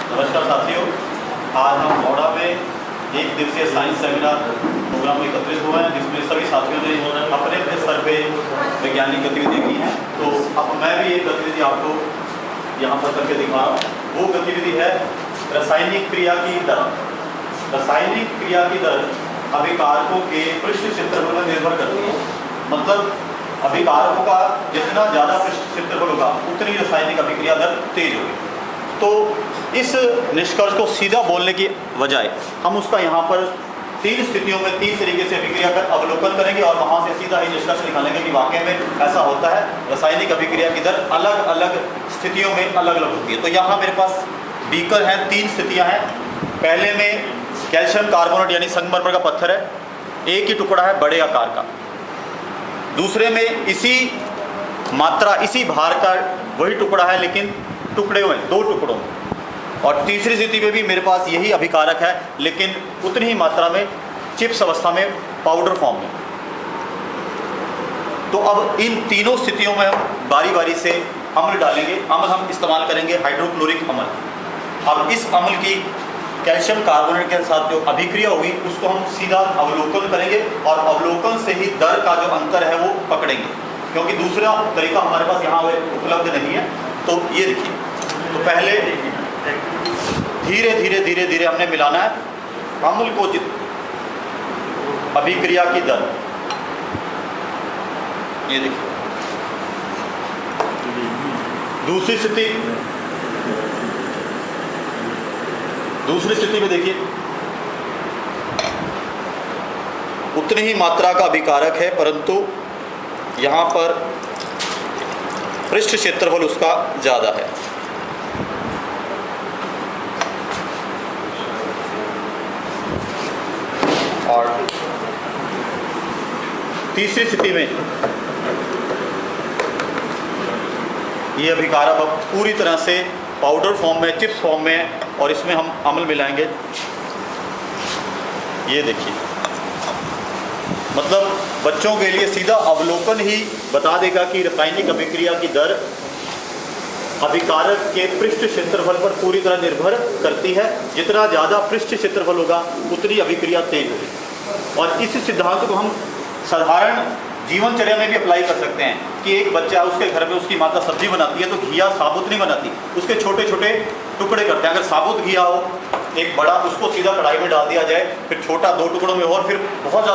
नमस्कार साथियों, आज हम मौड़ा में एक दिवसीय साइंस सेमिनार प्रोग्राम में एकत्रित हुए हैं, जिसमें सभी साथियों ने अपने अपने स्तर पे वैज्ञानिक गतिविधि की हैं। तो अब मैं भी एक गतिविधि आपको यहाँ पर करके दिखा रहा हूँ। वो गतिविधि है रासायनिक क्रिया की दर। रासायनिक क्रिया की दर अभिकारकों के पृष्ठ क्षेत्रफल पर निर्भर करती है। मतलब अभिकारकों का जितना ज़्यादा पृष्ठ क्षेत्रफल होगा उतनी रासायनिक अभिक्रिया दर तेज होगी। तो इस निष्कर्ष को सीधा बोलने की बजाय हम उसका यहाँ पर तीन स्थितियों में तीन तरीके से अभिक्रिया कर अवलोकन करेंगे और वहाँ से सीधा ही निष्कर्ष निकालेंगे कि वाकई में ऐसा होता है। रासायनिक अभिक्रिया की दर अलग अलग स्थितियों में अलग अलग होती है। तो यहाँ मेरे पास बीकर हैं, तीन स्थितियाँ हैं। पहले में कैल्शियम कार्बोनेट यानी संगमरमर का पत्थर है, एक ही टुकड़ा है बड़े आकार का। दूसरे में इसी मात्रा इसी भार का वही टुकड़ा है लेकिन टुकड़े हुए दो टुकड़ों में। और तीसरी स्थिति में भी मेरे पास यही अभिकारक है लेकिन उतनी ही मात्रा में चिप्स अवस्था में पाउडर फॉर्म में। तो अब इन तीनों स्थितियों में हम बारी बारी से अम्ल डालेंगे। अम्ल हम इस्तेमाल करेंगे हाइड्रोक्लोरिक अम्ल। अब इस अम्ल की कैल्शियम कार्बोनेट के साथ जो अभिक्रिया हुई उसको हम सीधा अवलोकन करेंगे और अवलोकन से ही दर का जो अंतर है वो पकड़ेंगे, क्योंकि दूसरा तरीका हमारे पास यहाँ उपलब्ध नहीं है। तो ये देखिए, तो पहले धीरे धीरे धीरे धीरे हमने मिलाना है अम्ल को अभिक्रिया की दर। ये देखिए दूसरी स्थिति में देखिए उतनी ही मात्रा का अभिकारक है परंतु यहाँ पर पृष्ठ क्षेत्रफल उसका ज़्यादा है। और तीसरी स्थिति में ये अभिकारक अब पूरी तरह से पाउडर फॉर्म में चिप्स फॉर्म में है और इसमें हम अम्ल मिलाएंगे। ये देखिए, मतलब बच्चों के लिए सीधा अवलोकन ही बता देगा कि रासायनिक अभिक्रिया की दर अभिकारक के पृष्ठ क्षेत्रफल पर पूरी तरह निर्भर करती है। जितना ज़्यादा पृष्ठ क्षेत्रफल होगा उतनी अभिक्रिया तेज होगी। और इस सिद्धांत को हम साधारण जीवनचर्या में भी अप्लाई कर सकते हैं कि एक बच्चा उसके घर में उसकी माता सब्जी बनाती है तो घिया साबुत नहीं बनाती, उसके छोटे छोटे टुकड़े करते हैं। अगर साबुत घिया हो एक बड़ा, उसको सीधा कढ़ाई में डाल दिया जाए, फिर छोटा दो टुकड़ों में और फिर बहुत ज़्यादा